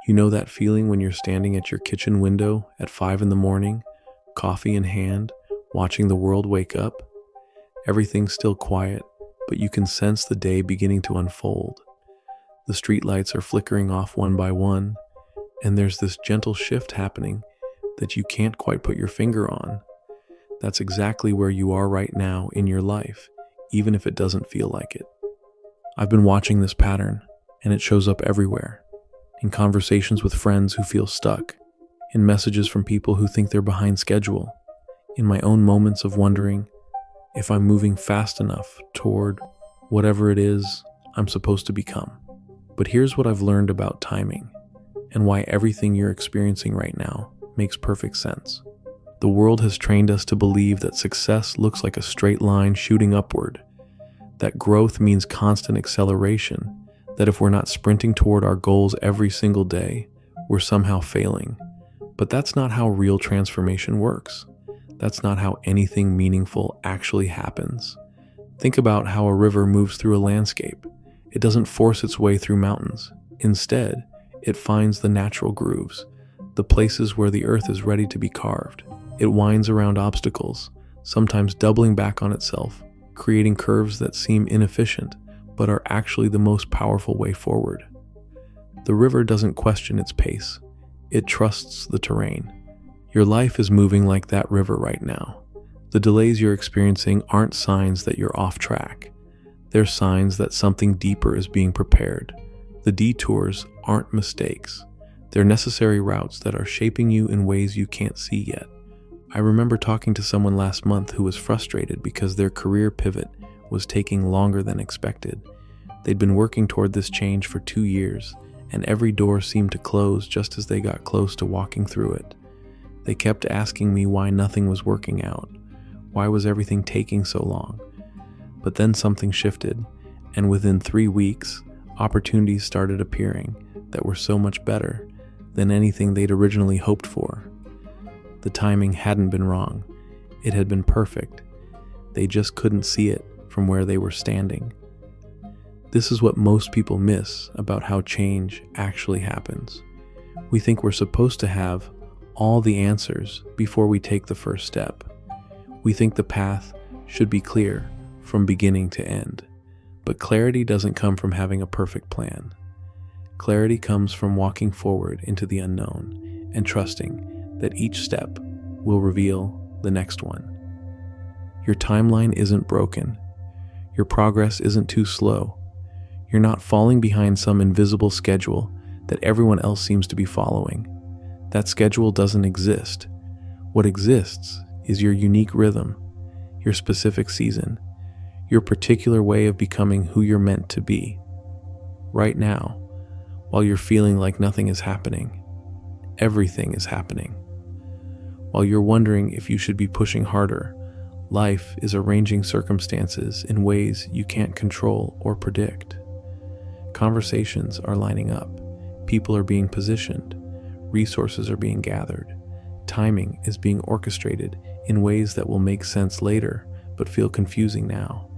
You know that feeling when you're standing at your kitchen window at 5 in the morning, coffee in hand, watching the world wake up? Everything's still quiet, but you can sense the day beginning to unfold. The streetlights are flickering off one by one, and there's this gentle shift happening that you can't quite put your finger on. That's exactly where you are right now in your life, even if it doesn't feel like it. I've been watching this pattern, and it shows up everywhere. In conversations with friends who feel stuck, in messages from people who think they're behind schedule, in my own moments of wondering if I'm moving fast enough toward whatever it is I'm supposed to become. But here's what I've learned about timing, and why everything you're experiencing right now makes perfect sense. The world has trained us to believe that success looks like a straight line shooting upward, that growth means constant acceleration, that if we're not sprinting toward our goals every single day, we're somehow failing. But that's not how real transformation works. That's not how anything meaningful actually happens. Think about how a river moves through a landscape. It doesn't force its way through mountains. Instead, it finds the natural grooves, the places where the earth is ready to be carved. It winds around obstacles, sometimes doubling back on itself, creating curves that seem inefficient, but are actually the most powerful way forward. The river doesn't question its pace. It trusts the terrain. Your life is moving like that river right now. The delays you're experiencing aren't signs that you're off track. They're signs that something deeper is being prepared. The detours aren't mistakes. They're necessary routes that are shaping you in ways you can't see yet. I remember talking to someone last month who was frustrated because their career pivot was taking longer than expected. They'd been working toward this change for 2 years, and every door seemed to close just as they got close to walking through it. They kept asking me why nothing was working out. Why was everything taking so long? But then something shifted, and within 3 weeks, opportunities started appearing that were so much better than anything they'd originally hoped for. The timing hadn't been wrong. It had been perfect. They just couldn't see it from where they were standing. This is what most people miss about how change actually happens. We think we're supposed to have all the answers before we take the first step. We think the path should be clear from beginning to end. But clarity doesn't come from having a perfect plan. Clarity comes from walking forward into the unknown and trusting that each step will reveal the next one. Your timeline isn't broken. Your progress isn't too slow. You're not falling behind some invisible schedule that everyone else seems to be following. That schedule doesn't exist. What exists is your unique rhythm, your specific season, your particular way of becoming who you're meant to be. Right now, while you're feeling like nothing is happening, everything is happening. While you're wondering if you should be pushing harder, life is arranging circumstances in ways you can't control or predict. Conversations are lining up. People are being positioned. Resources are being gathered. Timing is being orchestrated in ways that will make sense later, but feel confusing now.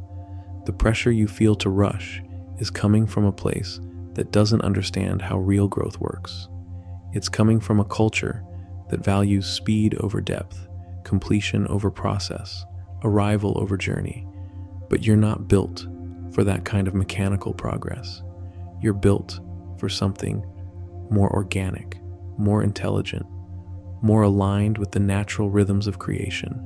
The pressure you feel to rush is coming from a place that doesn't understand how real growth works. It's coming from a culture that values speed over depth, completion over process, arrival over journey. But you're not built for that kind of mechanical progress. You're built for something more organic, more intelligent, more aligned with the natural rhythms of creation.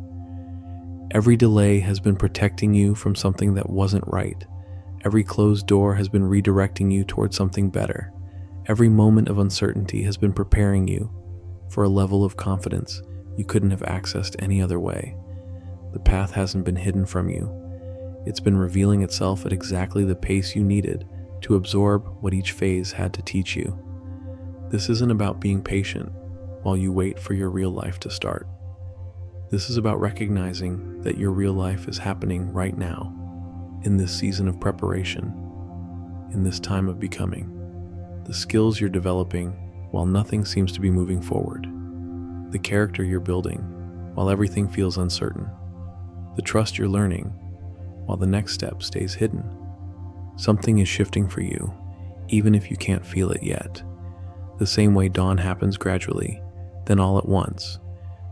Every delay has been protecting you from something that wasn't right. Every closed door has been redirecting you towards something better. Every moment of uncertainty has been preparing you for a level of confidence you couldn't have accessed any other way. The path hasn't been hidden from you. It's been revealing itself at exactly the pace you needed to absorb what each phase had to teach you. This isn't about being patient while you wait for your real life to start. This is about recognizing that your real life is happening right now, in this season of preparation, in this time of becoming. The skills you're developing while nothing seems to be moving forward. The character you're building while everything feels uncertain. The trust you're learning while the next step stays hidden. Something is shifting for you, even if you can't feel it yet. The same way dawn happens gradually, then all at once.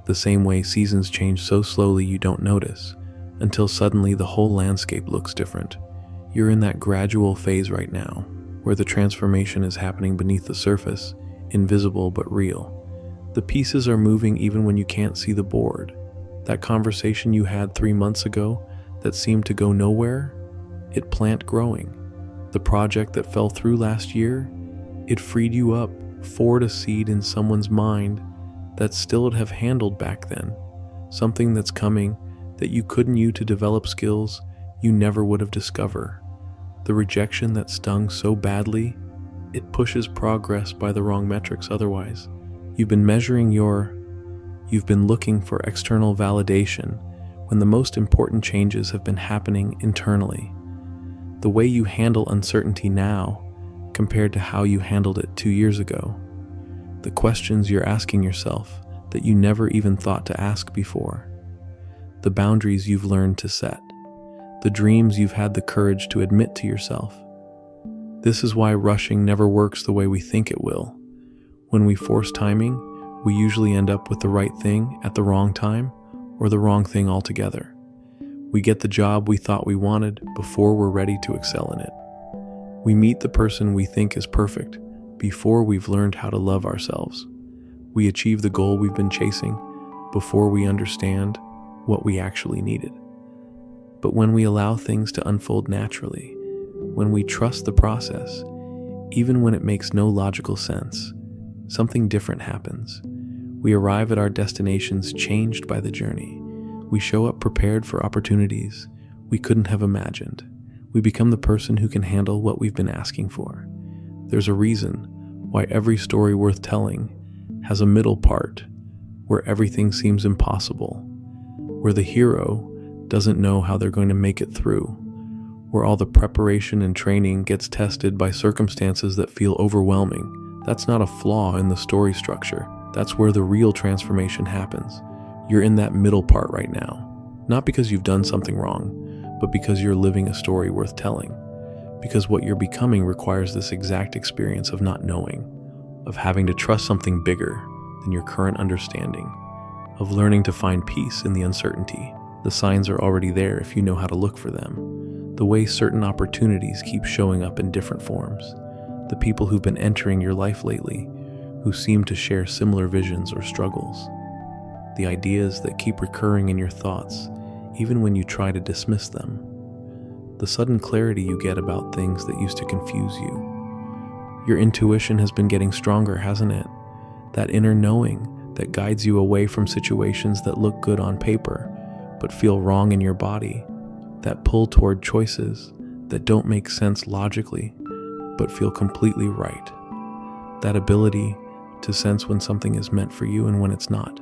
The same way seasons change so slowly you don't notice, until suddenly the whole landscape looks different. You're in that gradual phase right now, where the transformation is happening beneath the surface, invisible but real. The pieces are moving even when you can't see the board. That conversation you had 3 months ago that seemed to go nowhere, it plant growing. The project that fell through last year, it freed you up, forward a seed in someone's mind that still would have handled back then. Something that's coming that you couldn't use to develop skills you never would have discovered. The rejection that stung so badly, it pushes progress by the wrong metrics otherwise. You've been looking for external validation when the most important changes have been happening internally. The way you handle uncertainty now compared to how you handled it 2 years ago. The questions you're asking yourself that you never even thought to ask before. The boundaries you've learned to set. The dreams you've had the courage to admit to yourself. This is why rushing never works the way we think it will. When we force timing, we usually end up with the right thing at the wrong time or the wrong thing altogether. We get the job we thought we wanted before we're ready to excel in it. We meet the person we think is perfect before we've learned how to love ourselves. We achieve the goal we've been chasing before we understand what we actually needed. But when we allow things to unfold naturally, when we trust the process, even when it makes no logical sense, something different happens. We arrive at our destinations changed by the journey. We show up prepared for opportunities we couldn't have imagined. We become the person who can handle what we've been asking for. There's a reason why every story worth telling has a middle part where everything seems impossible, where the hero doesn't know how they're going to make it through, where all the preparation and training gets tested by circumstances that feel overwhelming. That's not a flaw in the story structure. That's where the real transformation happens. You're in that middle part right now, not because you've done something wrong, but because you're living a story worth telling. Because what you're becoming requires this exact experience of not knowing, of having to trust something bigger than your current understanding, of learning to find peace in the uncertainty. The signs are already there if you know how to look for them. The way certain opportunities keep showing up in different forms. The people who've been entering your life lately, who seem to share similar visions or struggles. The ideas that keep recurring in your thoughts, even when you try to dismiss them. The sudden clarity you get about things that used to confuse you. Your intuition has been getting stronger, hasn't it? That inner knowing that guides you away from situations that look good on paper, but feel wrong in your body. That pull toward choices that don't make sense logically, but feel completely right. That ability to sense when something is meant for you and when it's not,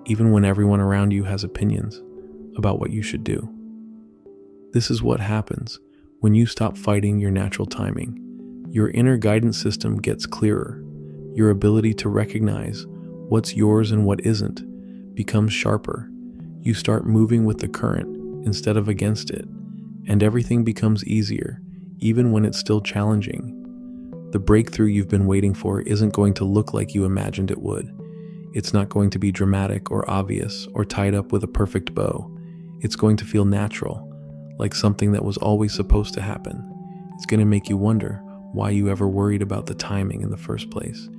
even when everyone around you has opinions about what you should do. This is what happens when you stop fighting your natural timing. Your inner guidance system gets clearer. Your ability to recognize what's yours and what isn't becomes sharper. You start moving with the current instead of against it, and everything becomes easier, even when it's still challenging. The breakthrough you've been waiting for isn't going to look like you imagined it would. It's not going to be dramatic or obvious or tied up with a perfect bow. It's going to feel natural, like something that was always supposed to happen. It's going to make you wonder why you ever worried about the timing in the first place.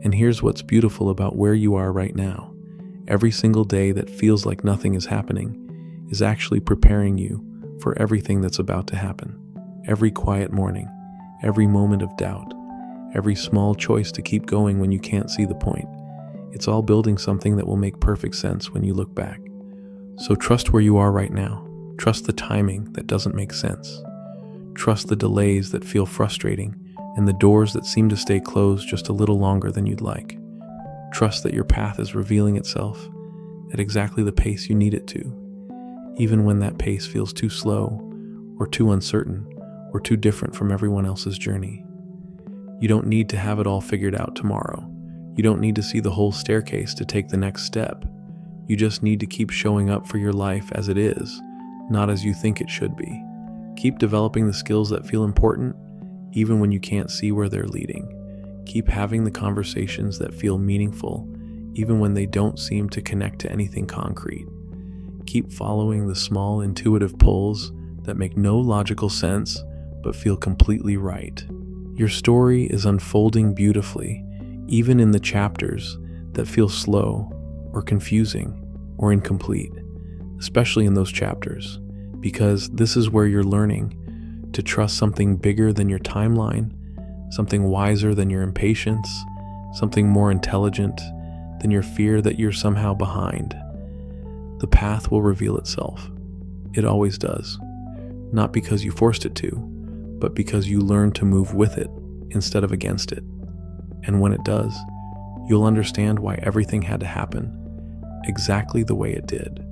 And here's what's beautiful about where you are right now. Every single day that feels like nothing is happening is actually preparing you for everything that's about to happen. Every quiet morning, every moment of doubt, every small choice to keep going when you can't see the point. It's all building something that will make perfect sense when you look back. So trust where you are right now. Trust the timing that doesn't make sense. Trust the delays that feel frustrating and the doors that seem to stay closed just a little longer than you'd like. Trust that your path is revealing itself at exactly the pace you need it to, even when that pace feels too slow or too uncertain or too different from everyone else's journey. You don't need to have it all figured out tomorrow. You don't need to see the whole staircase to take the next step. You just need to keep showing up for your life as it is, not as you think it should be. Keep developing the skills that feel important, even when you can't see where they're leading. Keep having the conversations that feel meaningful, even when they don't seem to connect to anything concrete. Keep following the small intuitive pulls that make no logical sense but feel completely right. Your story is unfolding beautifully, even in the chapters that feel slow or confusing or incomplete, especially in those chapters, because this is where you're learning to trust something bigger than your timeline, something wiser than your impatience, something more intelligent than your fear that you're somehow behind. The path will reveal itself. It always does. Not because you forced it to, but because you learn to move with it instead of against it. And when it does, you'll understand why everything had to happen exactly the way it did.